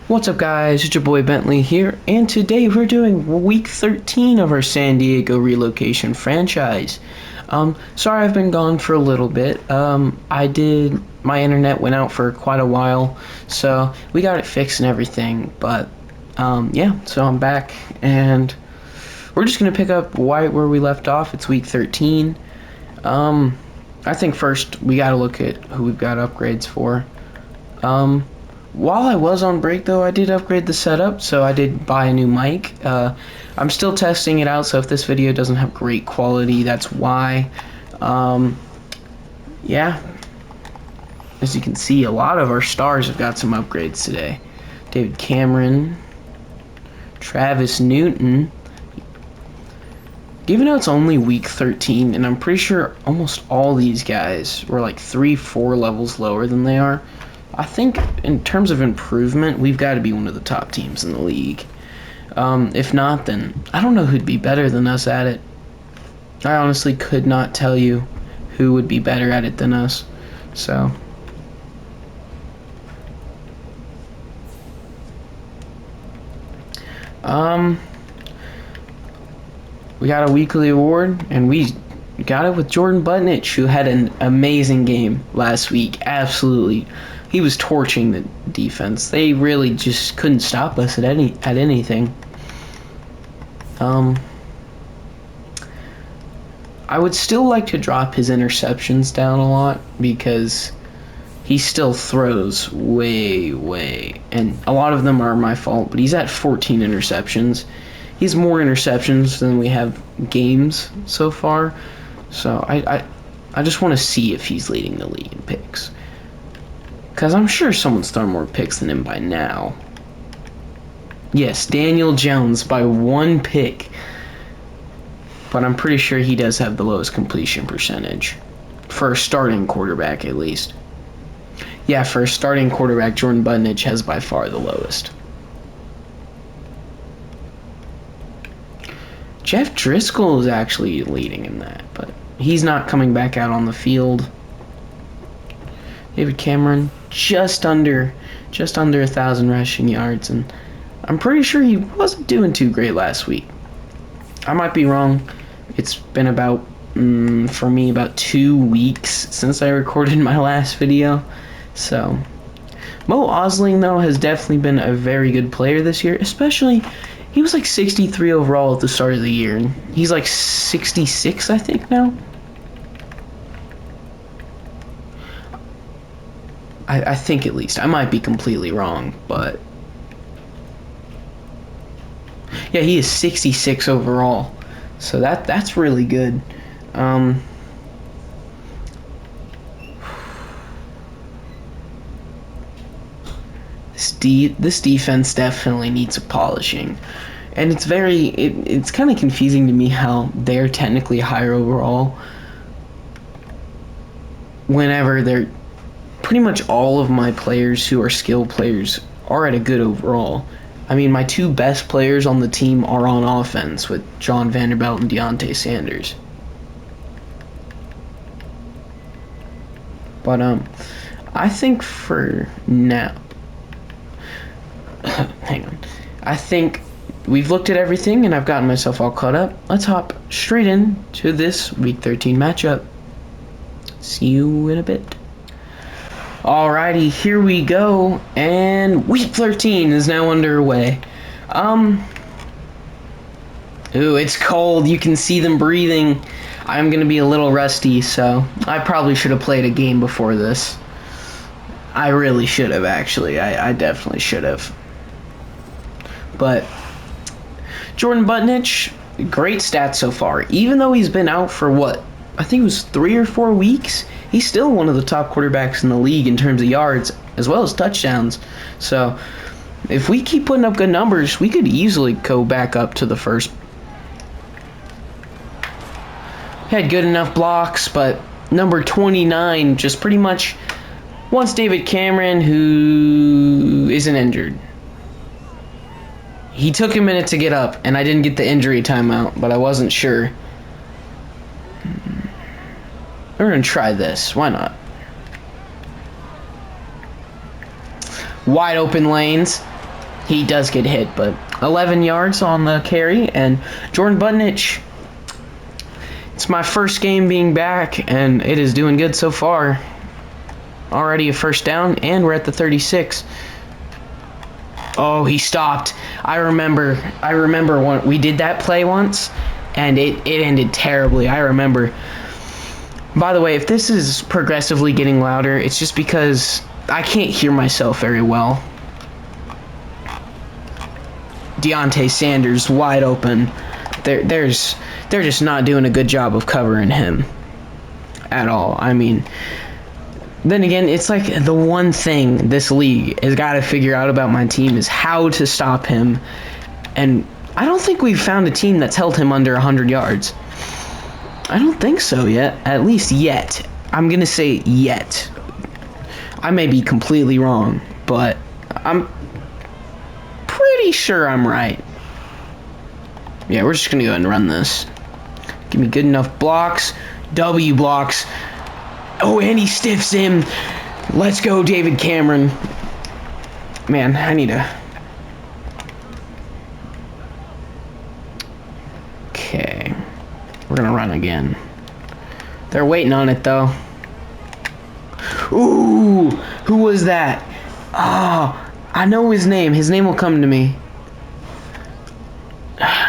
What's up, guys? It's your boy Bentley here, and today we're doing week 13 of our San Diego relocation franchise. Sorry I've been gone for a little bit. My internet went out for quite a while, so we got it fixed and everything, but yeah, so I'm back, and we're just gonna pick up right where we left off. It's week 13. I think first we gotta look at who we've got upgrades for. While I was on break, though, I did upgrade the setup, so I did buy a new mic. I'm still testing it out, so if this video doesn't have great quality, that's why. Yeah, as you can see, a lot of our stars have got some upgrades today. David Cameron, Travis Newton. Even though it's only week 13, and I'm pretty sure almost all these guys were like 3-4 levels lower than they are, I think in terms of improvement, we've got to be one of the top teams in the league. If not, then I don't know who'd be better than us at it. I honestly could not tell you who would be better at it than us. So, we got a weekly award, and we got it with Jordan Butnich, who had an amazing game last week. Absolutely. He was torching the defense. They really just couldn't stop us at anything. I would still like to drop his interceptions down a lot because he still throws way, and a lot of them are my fault, but he's at 14 interceptions. He's more interceptions than we have games so far. So I just want to see if he's leading the league in picks. Because I'm sure someone's thrown more picks than him by now. Yes, Daniel Jones by 1 pick. But I'm pretty sure he does have the lowest completion percentage. For a starting quarterback, at least. Yeah, for a starting quarterback, Jordan Butnich has by far the lowest. Jeff Driscoll is actually leading in that, but he's not coming back out on the field. David Cameron, just under 1,000 rushing yards, and I'm pretty sure he wasn't doing too great last week. I might be wrong. It's been about, for me, about 2 weeks since I recorded my last video. So, Mo Osling, though, has definitely been a very good player this year, especially, he was like 63 overall at the start of the year, and he's like 66, I think, now. I think at least. I might be completely wrong, but yeah, he is 66 overall. So that's really good. This defense definitely needs a polishing. And it's kind of confusing to me how they're technically higher overall whenever they're pretty much all of my players who are skill players are at a good overall. I mean, my 2 best players on the team are on offense with John Vanderbilt and Deontay Sanders. But I think for now, hang on. I think we've looked at everything and I've gotten myself all caught up. Let's hop straight in to this week 13 matchup. See you in a bit. Alrighty, here we go, and week 13 is now underway. Ooh, it's cold. You can see them breathing. I'm gonna be a little rusty, so I probably should have played a game before this. I really should have, actually. I definitely should have. But Jordan Butnich, great stats so far. Even though he's been out for what? I think it was 3 or 4 weeks. He's still one of the top quarterbacks in the league in terms of yards as well as touchdowns. So if we keep putting up good numbers, we could easily go back up to the first. Had good enough blocks, but number 29 just pretty much wants David Cameron, who isn't injured. He took a minute to get up, and I didn't get the injury timeout, but I wasn't sure. We're going to try this. Why not? Wide open lanes. He does get hit, but 11 yards on the carry. And Jordan Budnich, it's my first game being back, and it is doing good so far. Already a first down, and we're at the 36. Oh, he stopped. I remember when we did that play once, and it ended terribly. I remember. By the way, if this is progressively getting louder, it's just because I can't hear myself very well. Deontay Sanders wide open. They're just not doing a good job of covering him at all. I mean, then again, it's like the one thing this league has got to figure out about my team is how to stop him. And I don't think we've found a team that's held him under 100 yards. I don't think so yet. At least yet. I'm going to say yet. I may be completely wrong, but I'm pretty sure I'm right. Yeah, we're just going to go ahead and run this. Give me good enough blocks. W blocks. Oh, and he stiffs him. Let's go, David Cameron. Man, I need to... Okay. We're going to run again. They're waiting on it, though. Ooh, who was that? Oh, I know his name. His name will come to me.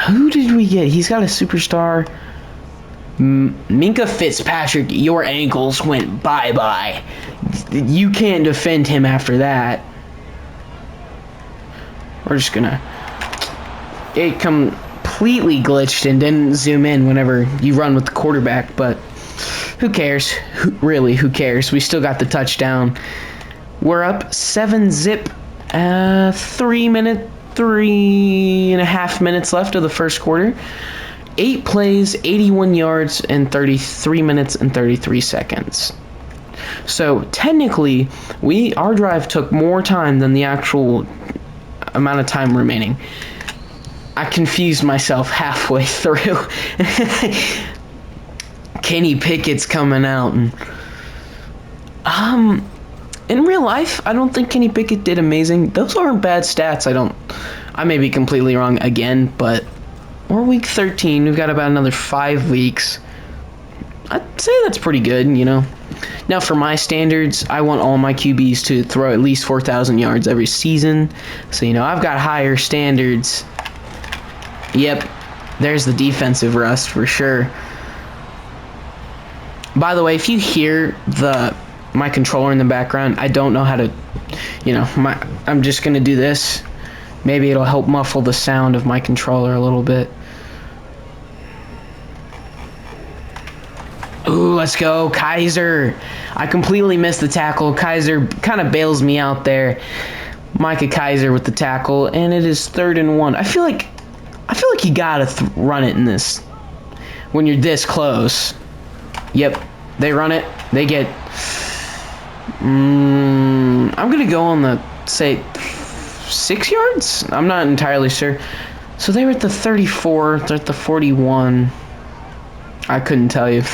Who did we get? He's got a superstar... Minka Fitzpatrick, your ankles went bye-bye. You can't defend him after that. We're just gonna... It completely glitched and didn't zoom in whenever you run with the quarterback, but who cares? Really, who cares? We still got the touchdown. We're up 7-zip. 3.5 minutes left of the first quarter. 8 plays, 81 yards, and 33 minutes and 33 seconds. So technically, our drive took more time than the actual amount of time remaining. I confused myself halfway through. Kenny Pickett's coming out, and in real life, I don't think Kenny Pickett did amazing. Those aren't bad stats. I may be completely wrong again, but we're week 13. We've got about another 5 weeks. I'd say that's pretty good, you know. Now, for my standards, I want all my QBs to throw at least 4,000 yards every season. So, you know, I've got higher standards. Yep, there's the defensive rust for sure. By the way, if you hear my controller in the background, I don't know how to, you know, I'm just going to do this. Maybe it'll help muffle the sound of my controller a little bit. Ooh, let's go, Kaiser. I completely missed the tackle. Kaiser kind of bails me out there. Micah Kaiser with the tackle, and it is 3rd and 1. I feel like you gotta run it in this when you're this close. Yep, they run it. They get. I'm gonna go on the 6 yards? I'm not entirely sure. So they were at the 34, they're at the 41. I couldn't tell you.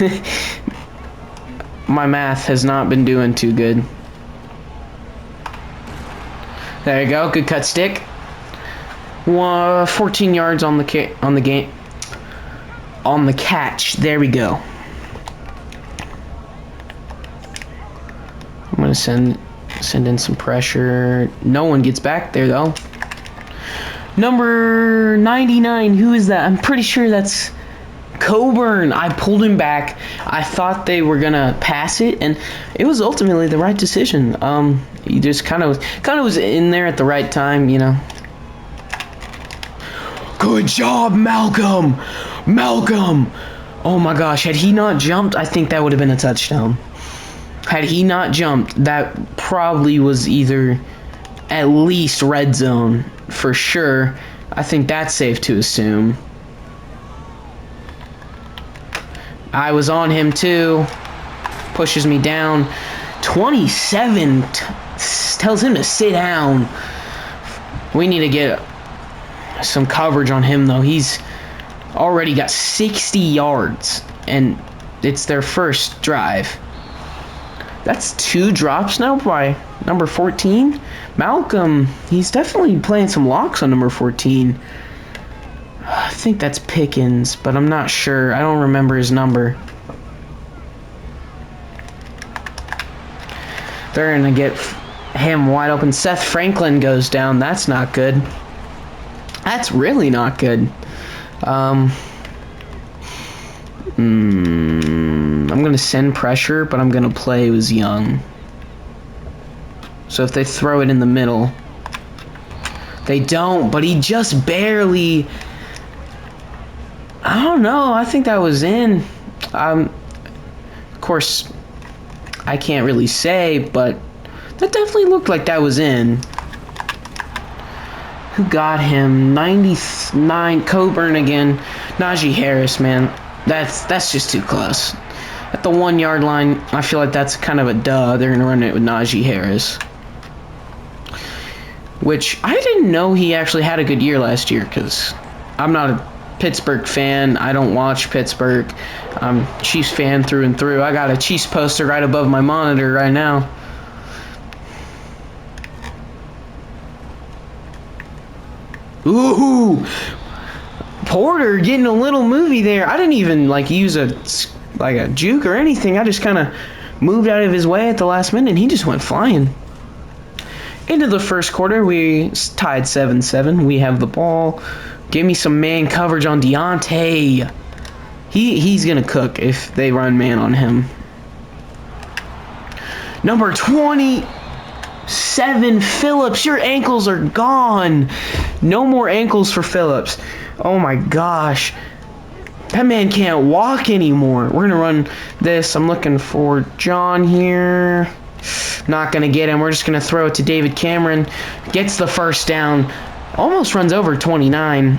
My math has not been doing too good. There you go, good cut stick. 14 yards on the catch. There we go. I'm gonna send in some pressure. No one gets back there though. Number 99, who is that? I'm pretty sure that's Coburn. I pulled him back. I thought they were gonna pass it, and it was ultimately the right decision. He just kind of was in there at the right time, you know. Good job, Malcolm. Oh my gosh, had he not jumped, I think that would have been a touchdown. Had he not jumped, that probably was either at least red zone for sure. I think that's safe to assume. I was on him too. Pushes me down. 27 tells him to sit down. We need to get some coverage on him though. He's already got 60 yards and it's their first drive. That's 2 drops now by number 14. Malcolm, he's definitely playing some locks on number 14. I think that's Pickens, but I'm not sure. I don't remember his number. They're going to get him wide open. Seth Franklin goes down. That's not good. That's really not good. I'm going to send pressure, but I'm going to play with Young. So if they throw it in the middle. They don't, but he just barely... I don't know. I think that was in. Of course, I can't really say, but that definitely looked like that was in. Who got him? 99. Coburn again. Najee Harris, man. That's just too close. At the 1 yard line, I feel like that's kind of a duh. They're going to run it with Najee Harris. Which, I didn't know he actually had a good year last year, because I'm not a Pittsburgh fan. I don't watch Pittsburgh. I'm a Chiefs fan through and through. I got a Chiefs poster right above my monitor right now. Ooh! Porter getting a little movie there. I didn't even use a juke or anything. I just kind of moved out of his way at the last minute and he just went flying. Into the first quarter, we tied 7-7. We have the ball. Give me some man coverage on Deontay. He's going to cook if they run man on him. Number 27, Phillips. Your ankles are gone. No more ankles for Phillips. Oh my gosh. That man can't walk anymore. We're going to run this. I'm looking for John here. Not going to get him. We're just going to throw it to David Cameron. Gets the first down. Almost runs over 29.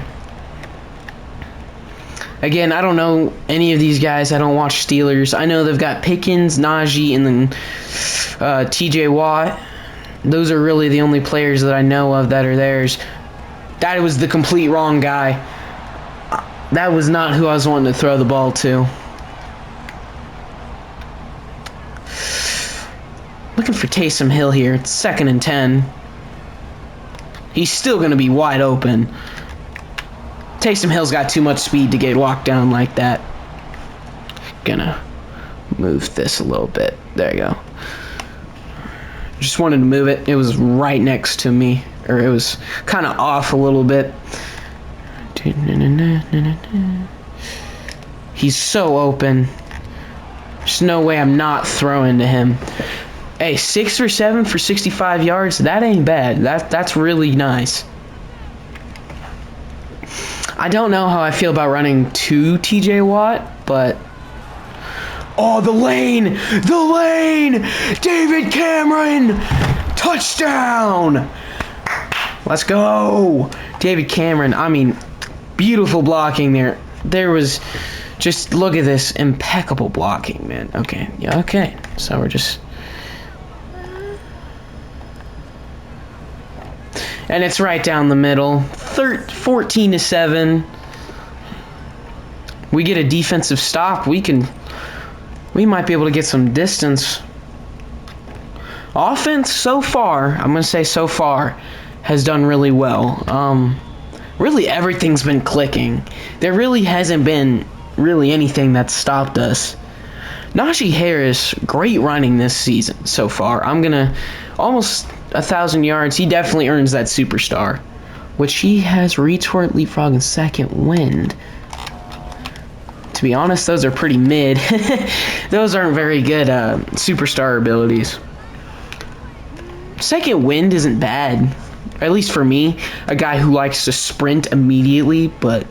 Again, I don't know any of these guys. I don't watch Steelers. I know they've got Pickens, Najee, and then TJ Watt. Those are really the only players that I know of that are theirs. That was the complete wrong guy. That was not who I was wanting to throw the ball to. Looking for Taysom Hill here. It's 2nd and 10. He's still going to be wide open. Taysom Hill's got too much speed to get walked down like that. Gonna move this a little bit. There you go. Just wanted to move it. It was right next to me. Or it was kind of off a little bit. He's so open. There's no way I'm not throwing to him. Hey, 6 or 7 for 65 yards, that ain't bad. That's really nice. I don't know how I feel about running to TJ Watt, but... Oh, the lane! The lane! David Cameron! Touchdown! Let's go! David Cameron, I mean, beautiful blocking there. There was... Just look at this impeccable blocking, man. Okay, yeah, okay. So we're just... And it's right down the middle. 14-7. We get a defensive stop. We might be able to get some distance. Offense so far, I'm going to say so far, has done really well. Really everything's been clicking. There really hasn't been really anything that's stopped us. Najee Harris, great running this season so far. I'm going to almost 1,000 yards. He definitely earns that superstar, which he has retort, leapfrog, and second wind. To be honest, those are pretty mid. Those aren't very good superstar abilities. Second wind isn't bad, at least for me, a guy who likes to sprint immediately, but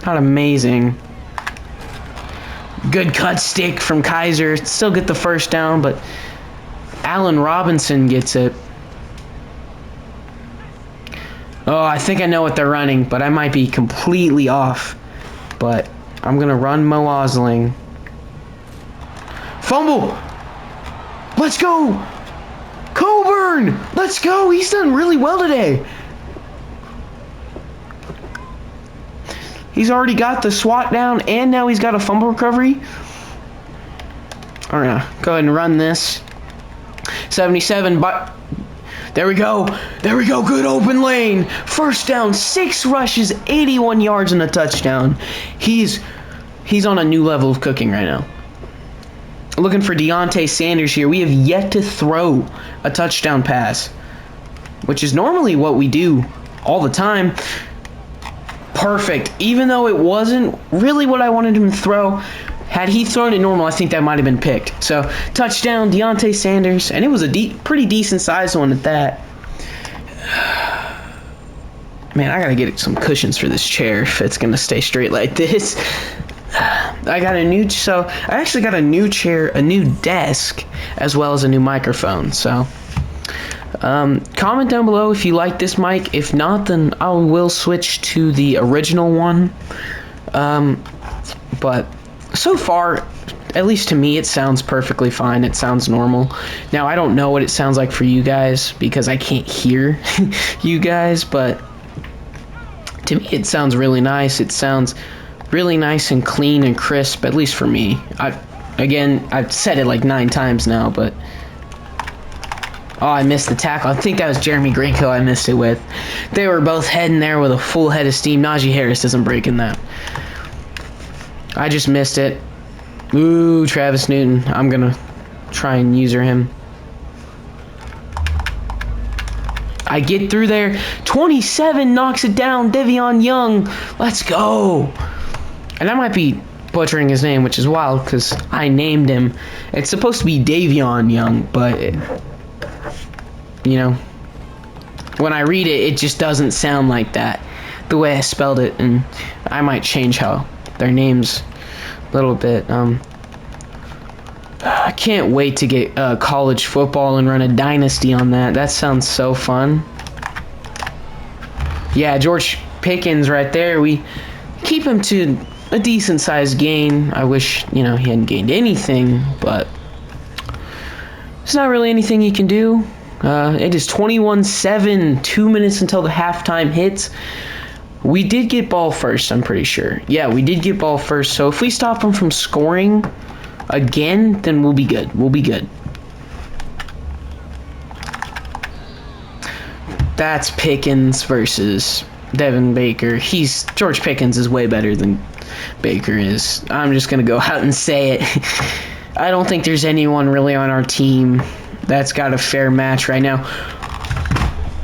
not amazing. Good cut stick from Kaiser. Still get the first down, but Allen Robinson gets it. Oh, I think I know what they're running, but I might be completely off. But I'm going to run Mo Osling. Fumble! Let's go! Coburn! Let's go! He's done really well today. He's already got the SWAT down, and now he's got a fumble recovery. We're gonna go ahead and run this. 77, but there we go. There we go. Good open lane. First down, 6 rushes, 81 yards and a touchdown. He's on a new level of cooking right now. Looking for Deontay Sanders here. We have yet to throw a touchdown pass, which is normally what we do all the time. Perfect. Even though it wasn't really what I wanted him to throw, had he thrown it normal, I think that might have been picked. So, touchdown, Deontay Sanders, and it was a pretty decent-sized one at that. Man, I gotta get some cushions for this chair if it's gonna stay straight like this. I actually got a new chair, a new desk, as well as a new microphone. So, comment down below if you like this mic. If not, then I will switch to the original one. But so far, at least to me, it sounds perfectly fine. It sounds normal. Now, I don't know what it sounds like for you guys because I can't hear you guys, but to me, it sounds really nice. It sounds really nice and clean and crisp, at least for me. I've said it like 9 times now, but oh, I missed the tackle. I think that was Jeremy Greenkill I missed it with. They were both heading there with a full head of steam. Najee Harris isn't breaking that. I just missed it. Ooh, Travis Newton. I'm gonna try and user him. I get through there. 27 knocks it down. Devion Young. Let's go. And I might be butchering his name, which is wild because I named him. It's supposed to be Davion Young, but you know, when I read it, it just doesn't sound like that, the way I spelled it, and I might change how their names a little bit. I can't wait to get college football and run a dynasty on that. That sounds so fun. Yeah, George Pickens right there. We keep him to a decent-sized gain. I wish, he hadn't gained anything, but there's not really anything he can do. It is 21-7, 2 minutes until the halftime hits. We did get ball first, I'm pretty sure. Yeah, we did get ball first, so if we stop them from scoring again, then we'll be good. We'll be good. That's Pickens versus Devin Baker. George Pickens is way better than Baker is. I'm just going to go out and say it. I don't think there's anyone really on our team that's got a fair match right now.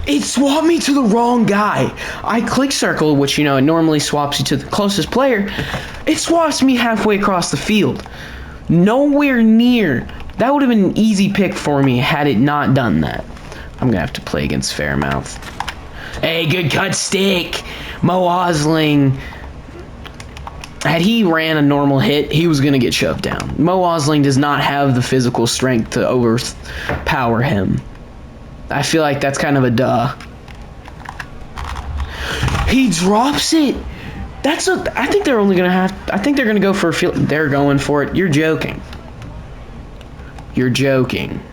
It swapped me to the wrong guy. I click circle, which, it normally swaps you to the closest player. It swaps me halfway across the field. Nowhere near. That would have been an easy pick for me had it not done that. I'm going to have to play against Fairmouth. Hey, good cut stick. Mo Osling. Had he ran a normal hit, he was going to get shoved down. Mo Osling does not have the physical strength to overpower him. I feel like that's kind of a duh. He drops it. I think they're only going to I think they're going to go for a field. They're going for it. You're joking. You're joking.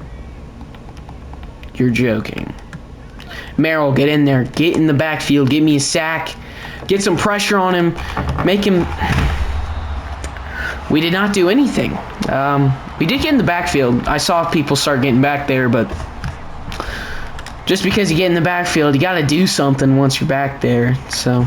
You're joking. Merrill, get in there. Get in the backfield. Give me a sack. Get some pressure on him. Make him... We did not do anything. We did get in the backfield. I saw people start getting back there, but just because you get in the backfield, you got to do something once you're back there. So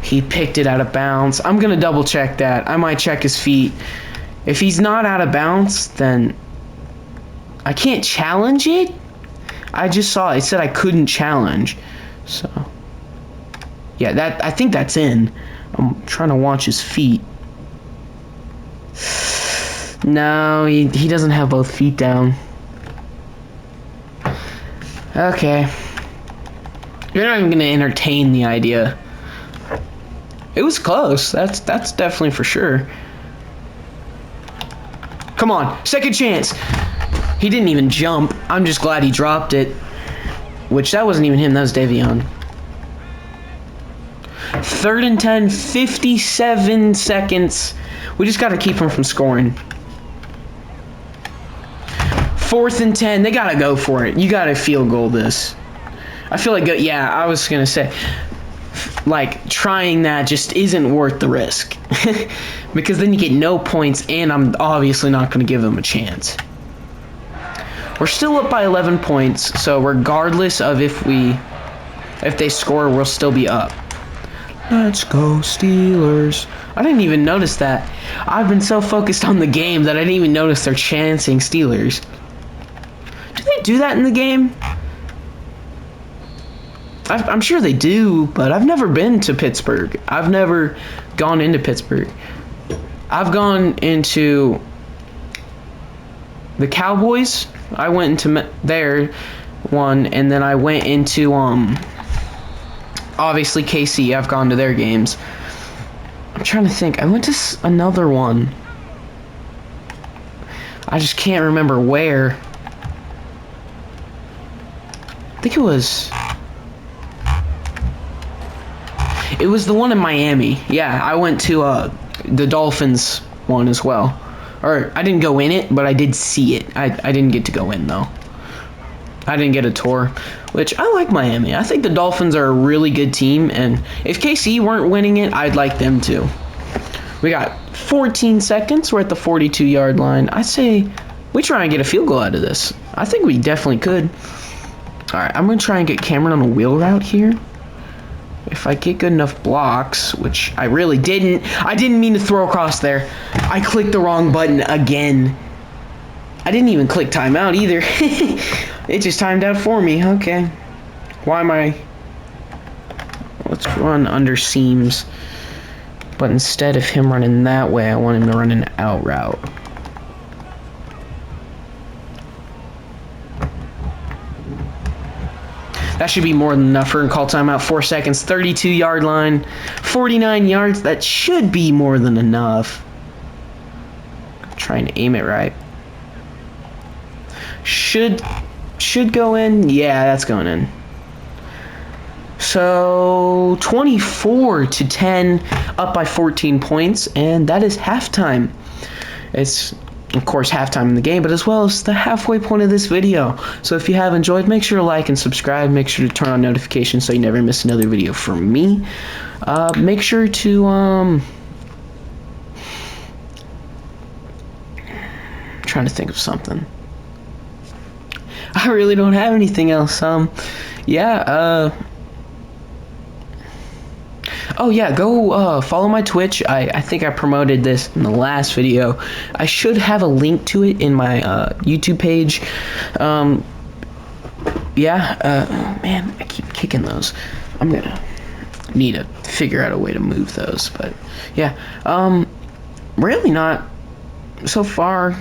he picked it out of bounds. I'm going to double check that. I might check his feet. If he's not out of bounds, then I can't challenge it. I just saw it said I couldn't challenge. So yeah, I think that's in. I'm trying to watch his feet. No, he doesn't have both feet down. Okay. You're not even going to entertain the idea. It was close. That's definitely for sure. Come on, second chance. He didn't even jump. I'm just glad he dropped it. Which, that wasn't even him. That was Davion. 3rd and 10, 57 seconds. We just got to keep him from scoring. 4th and 10. They got to go for it. You got to field goal this. I feel like, yeah, I was going to say. like trying that just isn't worth the risk. Because then you get no points, and I'm obviously not going to give them a chance. We're still up by 11 points, so regardless of if they score, we'll still be up. Let's go Steelers. I didn't even notice that. I've been so focused on the game that I didn't even notice they're chanting Steelers. Do they do that in the game? I'm sure they do, but I've never been to Pittsburgh. I've never gone into Pittsburgh. I've gone into the Cowboys. I went into their one, and then I went into obviously KC. I've gone to their games. I'm trying to think. I went to another one. I just can't remember where. I think it was the one in Miami. Yeah, I went to the Dolphins one as well. Or I didn't go in it, but I did see it. I didn't get to go in though. I didn't get a tour, which I like Miami. I think the Dolphins are a really good team, and if KC weren't winning it, I'd like them to. We got 14 seconds. We're at the 42-yard line. I say we try and get a field goal out of this. I think we definitely could. All right, I'm going to try and get Cameron on a wheel route here. If I get good enough blocks, which I really didn't. I didn't mean to throw across there. I clicked the wrong button again. I didn't even click timeout either. It just timed out for me. Okay. Why am I... Let's run under seams. But instead of him running that way, I want him to run an out route. That should be more than enough for him to call timeout. 4 seconds, 32-yard line, 49 yards. That should be more than enough. I'm trying to aim it right. Should go in. Yeah, that's going in. So 24-10, up by 14 points, and that is halftime. It's of course halftime in the game, but as well as the halfway point of this video. So if you have enjoyed, make sure to like and subscribe. Make sure to turn on notifications so you never miss another video from me. Make sure to trying to think of something. I really don't have anything else. Oh yeah, go follow my Twitch. I think I promoted this in the last video. I should have a link to it in my YouTube page. Man, I keep kicking those. I'm gonna need to figure out a way to move those, but yeah. Really not so far.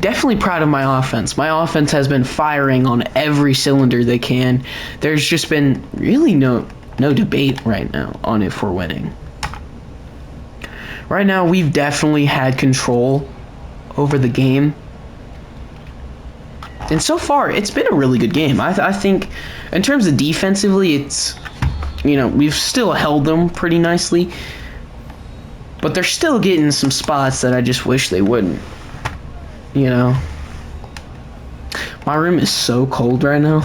Definitely proud of my offense. My offense has been firing on every cylinder they can. There's just been really no debate right now on if we're winning. Right now, we've definitely had control over the game. And so far, it's been a really good game. I think in terms of defensively, it's, we've still held them pretty nicely. But they're still getting some spots that I just wish they wouldn't. My room is so cold right now.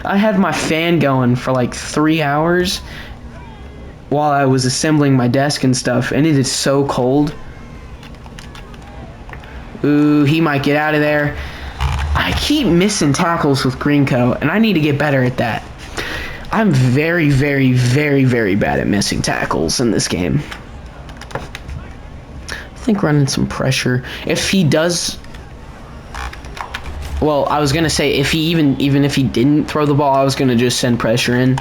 I had my fan going for like 3 hours while I was assembling my desk and stuff, and it is so cold. Ooh, he might get out of there. I keep missing tackles with Greenco, and I need to get better at that. I'm very, very, very, very bad at missing tackles in this game. I think running some pressure. If he does... Well, I was going to say, if he even if he didn't throw the ball, I was going to just send pressure in.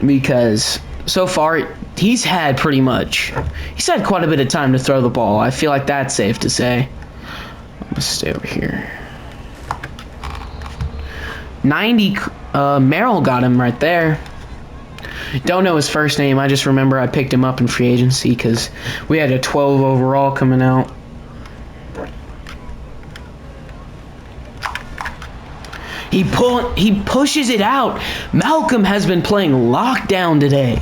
Because so far, he's had quite a bit of time to throw the ball. I feel like that's safe to say. I'm going to stay over here. 90, Merrill got him right there. Don't know his first name. I just remember I picked him up in free agency because we had a 12 overall coming out. He pushes it out. Malcolm has been playing lockdown today.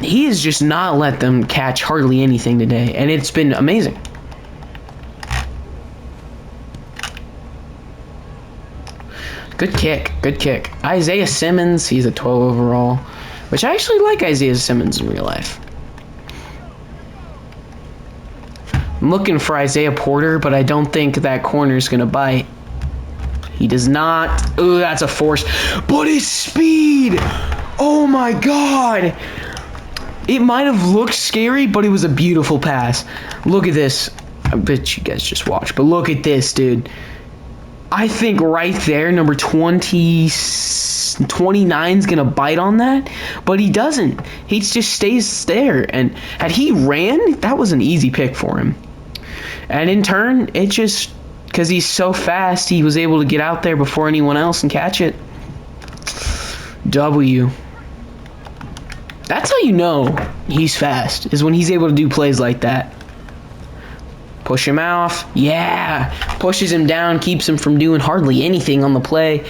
He has just not let them catch hardly anything today, and it's been amazing. Good kick. Good kick. Isaiah Simmons, he's a 12 overall, which I actually like Isaiah Simmons in real life. I'm looking for Isaiah Porter, but I don't think that corner's going to bite. He does not. Ooh, that's a force. But his speed! Oh my god! It might have looked scary, but it was a beautiful pass. Look at this. I bet you guys just watched, but look at this, dude. I think right there, number 29 is going to bite on that, but he doesn't. He just stays there. And had he ran, that was an easy pick for him. And in turn, it just, because he's so fast, he was able to get out there before anyone else and catch it. W. That's how you know he's fast, is when he's able to do plays like that. Push him off. Yeah. Pushes him down, keeps him from doing hardly anything on the play.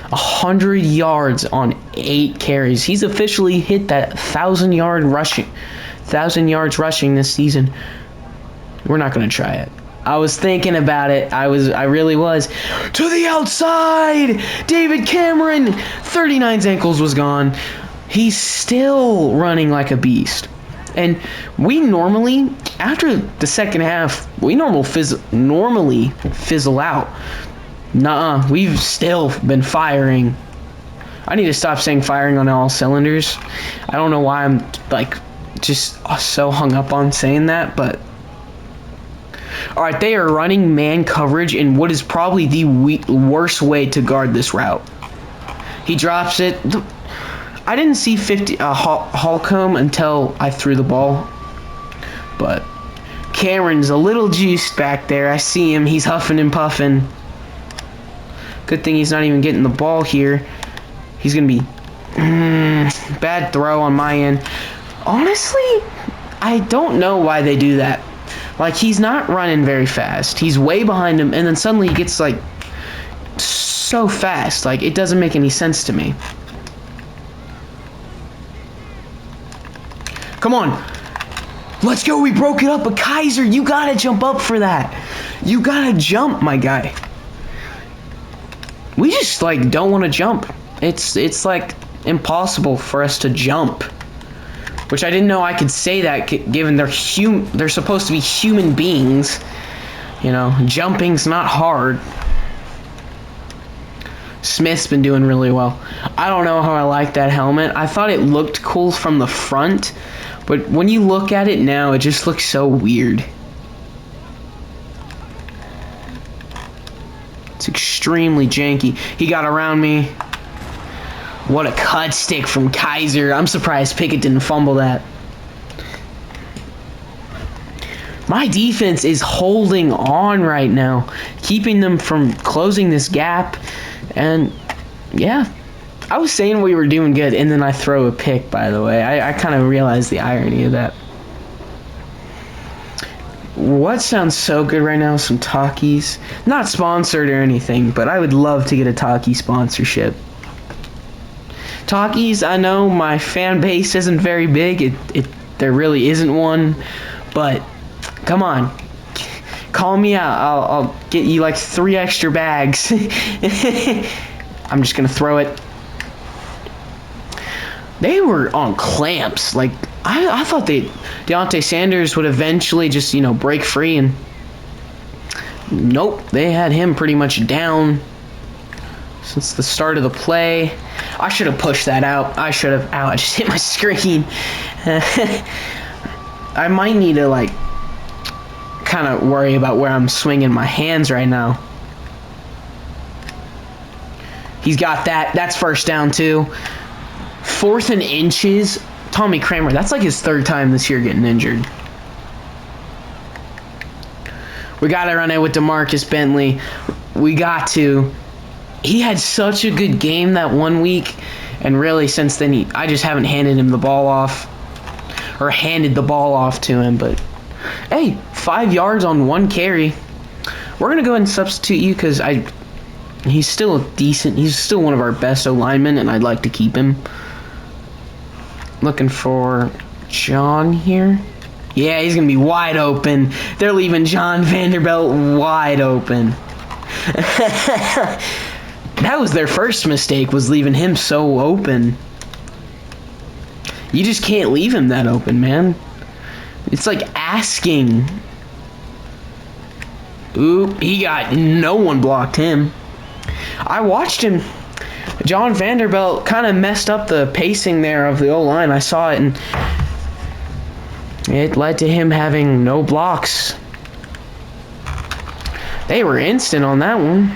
100 yards on 8 carries. He's officially hit that 1,000 yards rushing this season. We're not going to try it. I was thinking about it. I really was. To the outside. David Cameron. 39's ankles was gone. He's still running like a beast. And we normally, after the second half, we normally fizzle out. Nuh-uh, we've still been firing. I need to stop saying firing on all cylinders. I don't know why I'm like just so hung up on saying that, but all right, they are running man coverage in what is probably the worst way to guard this route. He drops it. I didn't see Holcomb until I threw the ball, but Cameron's a little juiced back there. I see him. He's huffing and puffing. Good thing he's not even getting the ball here. He's going to be bad throw on my end. Honestly, I don't know why they do that. Like, he's not running very fast. He's way behind him, and then suddenly he gets, like, so fast. Like, it doesn't make any sense to me. Come on. Let's go. We broke it up. But Kaiser, you got to jump up for that. You got to jump, my guy. We just, like, don't want to jump. It's like, impossible for us to jump. Which I didn't know I could say that, given they're supposed to be human beings. You know, jumping's not hard. Smith's been doing really well. I don't know how I like that helmet. I thought it looked cool from the front, but when you look at it now, it just looks so weird. It's extremely janky. He got around me. What a cut stick from Kaiser. I'm surprised Pickett didn't fumble that. My defense is holding on right now, keeping them from closing this gap. And, yeah, I was saying we were doing good, and then I throw a pick, by the way. I kind of realized the irony of that. What sounds so good right now? Some Takis. Not sponsored or anything, but I would love to get a Taki sponsorship. Takis, I know my fan base isn't very big. There really isn't one, but come on. Call me out. I'll get you like 3 extra bags. I'm just going to throw it. They were on clamps. Like, I thought Deontay Sanders would eventually just, break free. And nope, they had him pretty much down since the start of the play. I should have pushed that out. I should have. Ow, I just hit my screen. I might need to, like, kind of worry about where I'm swinging my hands right now. He's got that. That's first down, too. 4th and inches. Tommy Kramer, that's like his 3rd time this year getting injured. We got to run it with DeMarcus Bentley. We got to. He had such a good game that one week, and really since then I just haven't handed him the ball off, or handed the ball off to him. But hey, 5 yards on 1 carry. We're gonna go ahead and substitute you because he's still he's still one of our best O-linemen, and I'd like to keep him. Looking for John here. Yeah, he's gonna be wide open. They're leaving John Vanderbilt wide open. That was their first mistake, was leaving him so open. You just can't leave him that open, man. It's like asking. Ooh, no one blocked him. I watched him. John Vanderbilt kind of messed up the pacing there of the O-line. I saw it, and it led to him having no blocks. They were instant on that one.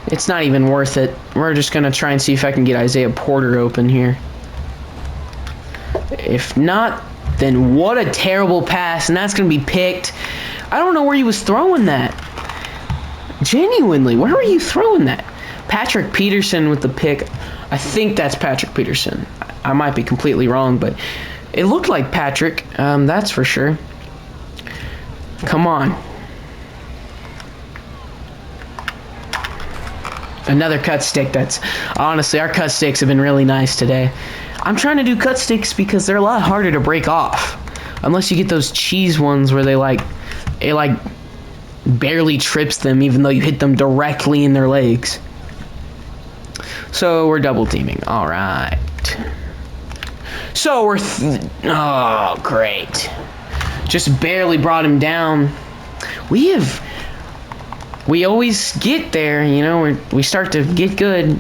It's not even worth it. We're just gonna try and see if I can get Isaiah Porter open here. If not, then what a terrible pass, and that's gonna be picked. I don't know where he was throwing that. Genuinely, where were you throwing that? Patrick Peterson with the pick. I think that's Patrick Peterson. I might be completely wrong, but it looked like Patrick. That's for sure. Come on. Another cut stick. That's honestly, our cut sticks have been really nice today. I'm trying to do cut sticks because they're a lot harder to break off, unless you get those cheese ones where it barely trips them even though you hit them directly in their legs. So we're double teaming. All right. So oh, great. Just barely brought him down. We always get there, you know, we start to get good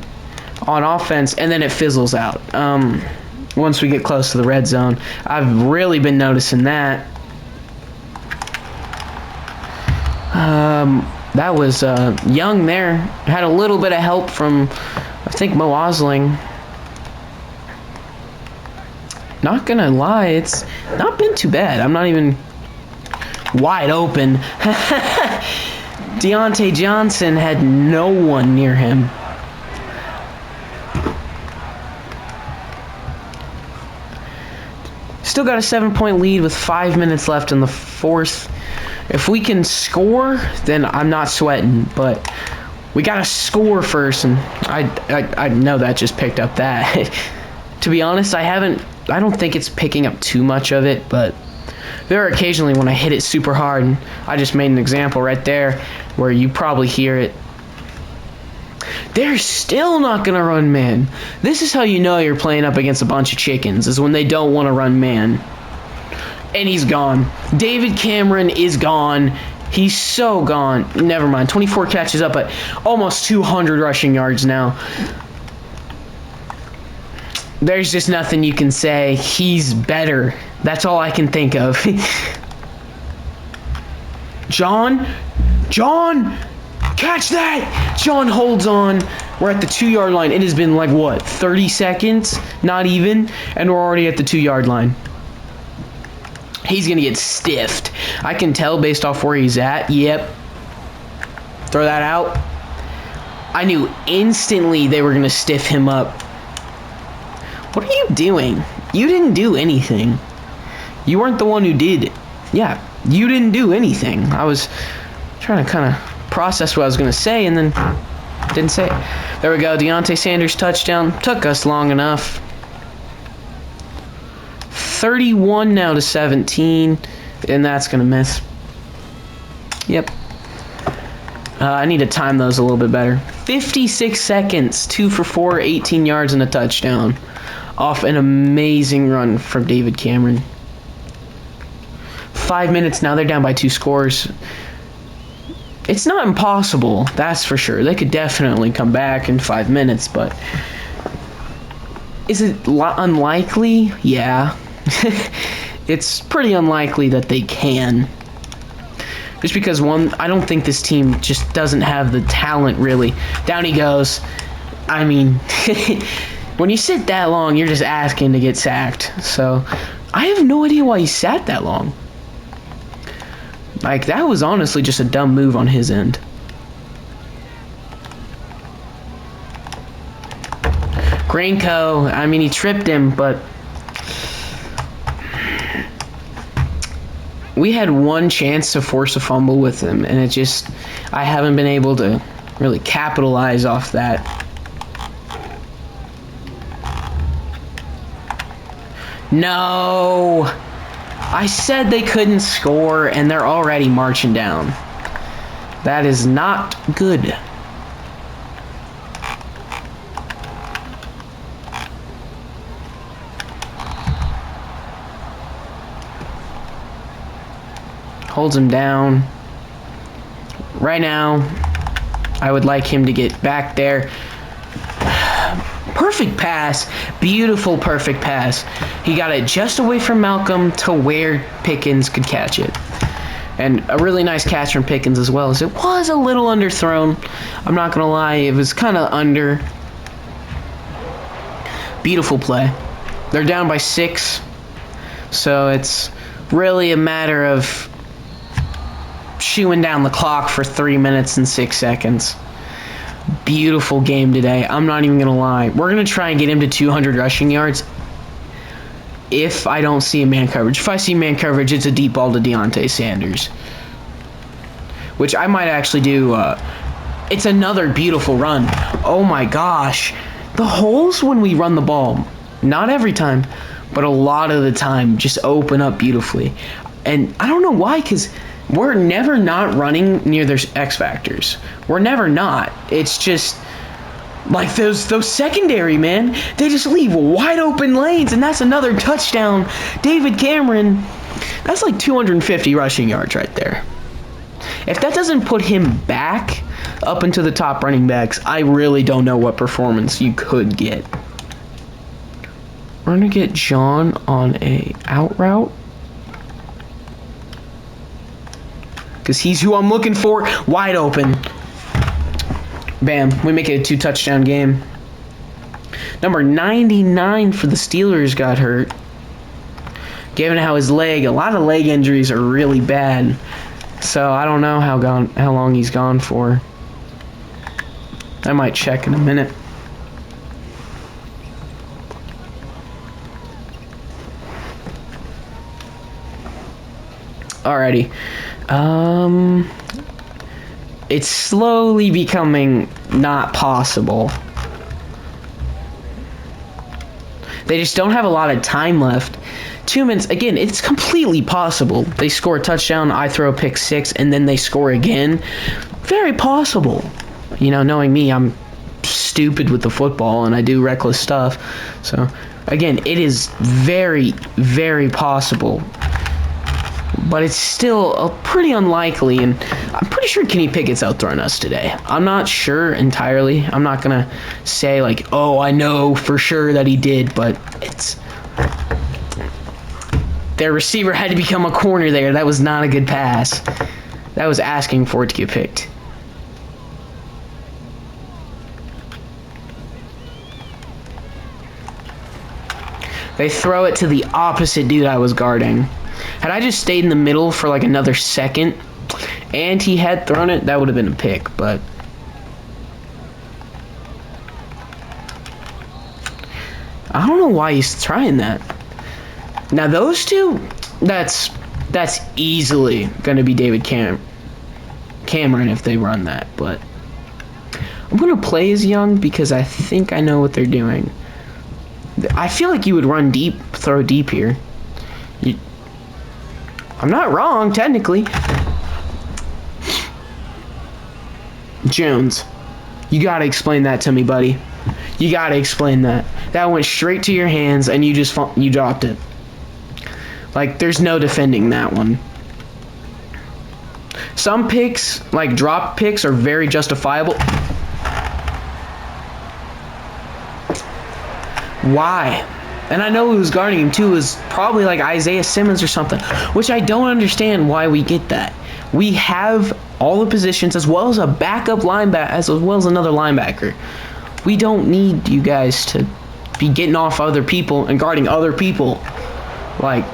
on offense, and then it fizzles out once we get close to the red zone. I've really been noticing that. That was Young there. Had a little bit of help from, I think, Mo Osling. Not gonna lie, it's not been too bad. I'm not even wide open. Deontay Johnson had no one near him. Still got a 7-point lead with 5 minutes left in the fourth. If we can score, then I'm not sweating, but we gotta score first, and I know that just picked up that. To be honest, I don't think it's picking up too much of it, but there are occasionally when I hit it super hard, and I just made an example right there where you probably hear it. They're still not going to run man. This is how you know you're playing up against a bunch of chickens, is when they don't want to run man. And he's gone. David Cameron is gone. He's so gone. Never mind. 24 catches up at almost 200 rushing yards now. There's just nothing you can say. He's better. That's all I can think of. John, catch that! John holds on. We're at the 2-yard line. It has been like, what, 30 seconds? Not even. And we're already at the 2-yard line. He's going to get stiffed. I can tell based off where he's at. Yep. Throw that out. I knew instantly they were going to stiff him up. What are you doing? You didn't do anything. You weren't the one who did. Yeah, you didn't do anything. I was trying to kind of process what I was going to say and then didn't say it. There we go. Deontay Sanders touchdown. Took us long enough. 31 now to 17. And that's going to miss. Yep. I need to time those a little bit better. 56 seconds. 2 for 4, 18 yards and a touchdown. Off an amazing run from David Cameron. 5 minutes now. They're down by 2 scores. It's not impossible, that's for sure. They could definitely come back in 5 minutes, but is it unlikely? Yeah. It's pretty unlikely that they can. Just because, one, I don't think this team just doesn't have the talent, really. Down he goes. I mean, when you sit that long, you're just asking to get sacked. So, I have no idea why he sat that long. Like, that was honestly just a dumb move on his end. Granco, I mean, he tripped him, but we had one chance to force a fumble with him, and I haven't been able to really capitalize off that. No! I said they couldn't score, and they're already marching down. That is not good. Holds him down. Right now, I would like him to get back there. Perfect pass. Beautiful, perfect pass. He got it just away from Malcolm to where Pickens could catch it. And a really nice catch from Pickens as well, as it was a little underthrown. I'm not going to lie, it was kind of under. Beautiful play. They're down by 6. So it's really a matter of chewing down the clock for 3 minutes and 6 seconds. Beautiful game today. I'm not even going to lie. We're going to try and get him to 200 rushing yards if I don't see a man coverage. If I see man coverage, it's a deep ball to Deontay Sanders, which I might actually do. It's another beautiful run. Oh my gosh. The holes when we run the ball, not every time, but a lot of the time, just open up beautifully. And I don't know why, because we're never not running near their X factors. We're never not. It's just like those secondary, man. They just leave wide open lanes, and that's another touchdown. David Cameron, that's like 250 rushing yards right there. If that doesn't put him back up into the top running backs, I really don't know what performance you could get. We're going to get John on a out route, because he's who I'm looking for. Wide open. Bam. We make it a 2-touchdown game. Number 99 for the Steelers got hurt. Given how his leg, a lot of leg injuries are really bad. So I don't know how long he's gone for. I might check in a minute. Alrighty. It's slowly becoming not possible. They just don't have a lot of time left. 2 minutes, again, it's completely possible. They score a touchdown, I throw a pick 6, and then they score again. Very possible. You know, knowing me, I'm stupid with the football, and I do reckless stuff. So, again, it is very, very possible. But it's still pretty unlikely, and I'm pretty sure Kenny Pickett's outthrowing us today. I'm not sure entirely. I'm not going to say, like, oh, I know for sure that he did, but it's... Their receiver had to become a corner there. That was not a good pass. That was asking for it to get picked. They throw it to the opposite dude I was guarding. Had I just stayed in the middle for like another second and he had thrown it, that would have been a pick, but... I don't know why he's trying that. Now those two, that's easily going to be David Cameron if they run that, but I'm going to play as Young because I think I know what they're doing. I feel like you would run deep, throw deep here. I'm not wrong, technically. Jones, you got to explain that to me, buddy. You got to explain that. That went straight to your hands and you dropped it. Like, there's no defending that one. Some picks, like drop picks, are very justifiable. Why? And I know who was guarding him too was probably like Isaiah Simmons or something, which I don't understand why we get that. We have all the positions as well as a backup linebacker, as well as another linebacker. We don't need you guys to be getting off other people and guarding other people. Like,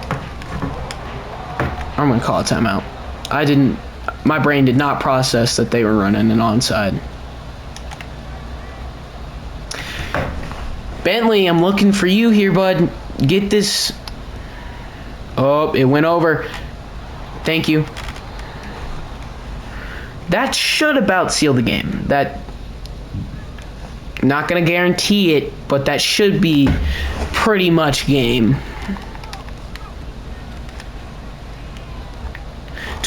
I'm going to call a timeout. My brain did not process that they were running an onside. Bentley, I'm looking for you here, bud. Get this. Oh, it went over. Thank you. That should about seal the game. Not going to guarantee it, but that should be pretty much game.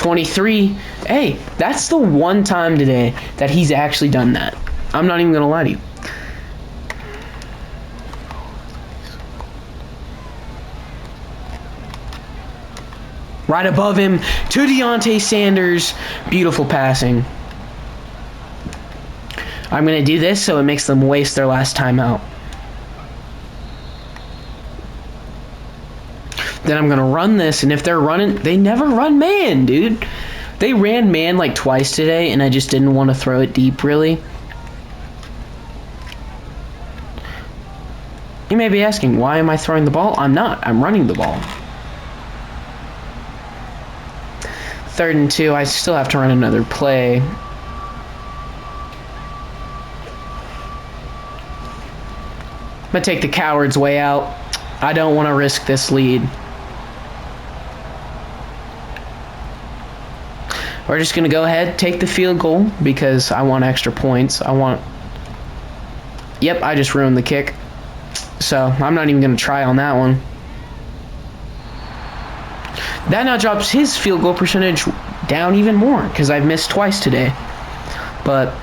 23. Hey, that's the one time today that he's actually done that. I'm not even going to lie to you. Right above him to Deontay Sanders. Beautiful passing. I'm going to do this so it makes them waste their last timeout. Then I'm going to run this, and if they're running, they never run man, dude. They ran man like twice today, and I just didn't want to throw it deep, really. You may be asking, why am I throwing the ball? I'm not. I'm running the ball. 3rd and 2. I still have to run another play. I'm going to take the coward's way out. I don't want to risk this lead. We're just going to go ahead, take the field goal, because I want extra points. Yep, I just ruined the kick. So, I'm not even going to try on that one. That now drops his field goal percentage down even more, because I've missed twice today. But,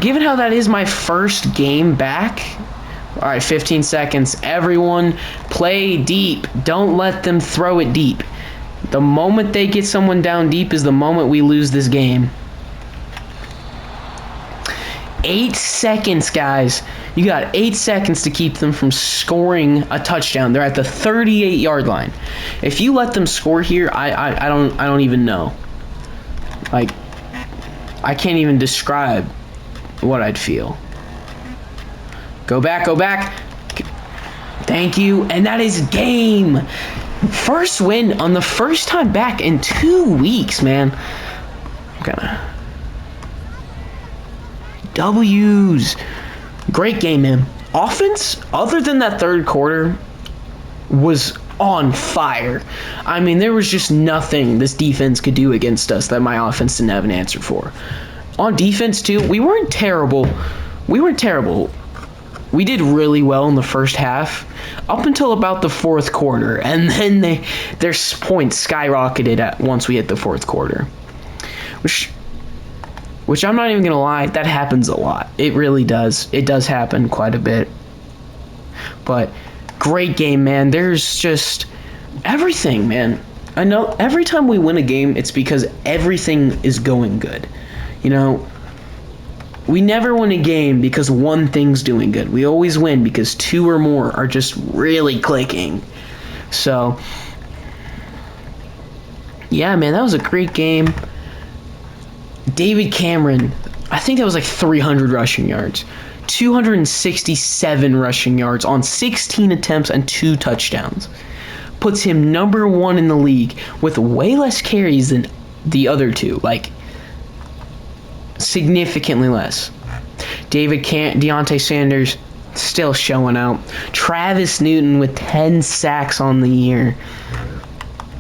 given how that is my first game back... Alright, 15 seconds. Everyone, play deep. Don't let them throw it deep. The moment they get someone down deep is the moment we lose this game. 8 seconds, guys. You got 8 seconds to keep them from scoring a touchdown. They're at the 38-yard line. If you let them score here, I don't even know. Like, I can't even describe what I'd feel. Go back, go back. Thank you. And that is game. First win on the first time back in 2 weeks, man. W's. Great game, man. Offense, other than that third quarter, was on fire. I mean, there was just nothing this defense could do against us that my offense didn't have an answer for. On defense, too, we weren't terrible. We did really well in the first half, up until about the fourth quarter, and then their points skyrocketed once we hit the fourth quarter. Which I'm not even going to lie, that happens a lot. It really does. It does happen quite a bit. But, great game, man. There's just everything, man. I know every time we win a game, it's because everything is going good. You know, we never win a game because one thing's doing good. We always win because 2 or more are just really clicking. So, yeah, man, that was a great game. David Cameron, I think that was like 300 rushing yards. 267 rushing yards on 16 attempts and 2 touchdowns. Puts him number 1 in the league with way less carries than the other 2. Like, significantly less. Deontay Sanders still showing out. Travis Newton with 10 sacks on the year.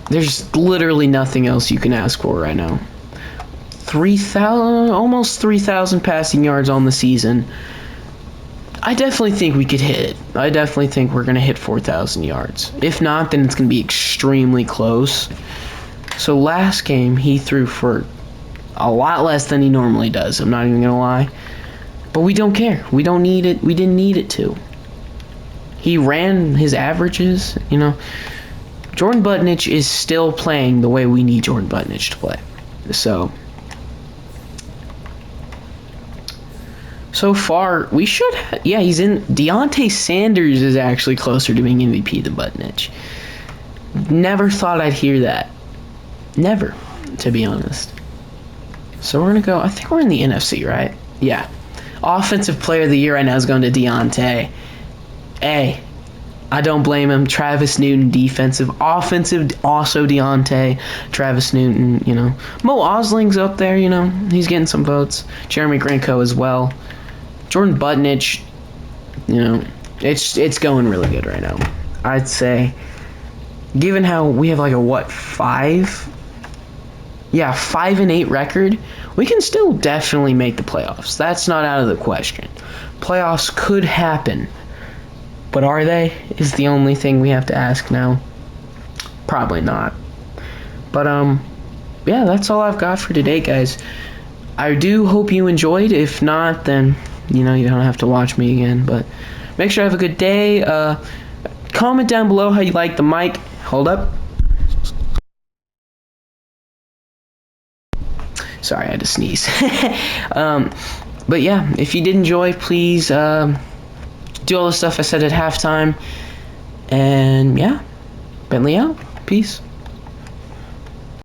There's literally nothing else you can ask for right now. Almost 3,000 passing yards on the season. I definitely think we could hit it. I definitely think we're going to hit 4,000 yards. If not, then it's going to be extremely close. So last game, he threw for a lot less than he normally does. I'm not even going to lie. But we don't care. We don't need it. We didn't need it to. He ran his averages, you know. Jordan Butnick is still playing the way we need Jordan Butnick to play. So far, we should... Yeah, he's in... Deontay Sanders is actually closer to being MVP than Butnick. Never thought I'd hear that. Never, to be honest. So we're going to go... I think we're in the NFC, right? Yeah. Offensive Player of the Year right now is going to Deontay. Hey, I don't blame him. Travis Newton, defensive. Offensive, also Deontay. Travis Newton, you know. Mo Osling's up there, you know. He's getting some votes. Jeremy Granco as well. Jordan Butnick, you know, it's going really good right now. I'd say, given how we have like a, 5? Yeah, 5-8 record, we can still definitely make the playoffs. That's not out of the question. Playoffs could happen. But are they? Is the only thing we have to ask now. Probably not. But, yeah, that's all I've got for today, guys. I do hope you enjoyed. If not, then you don't have to watch me again. But make sure you have a good day. Comment down below how you like the mic. Hold up. Sorry, I had to sneeze. But yeah, if you did enjoy, please do all the stuff I said at halftime. And yeah, Bentley out. Peace.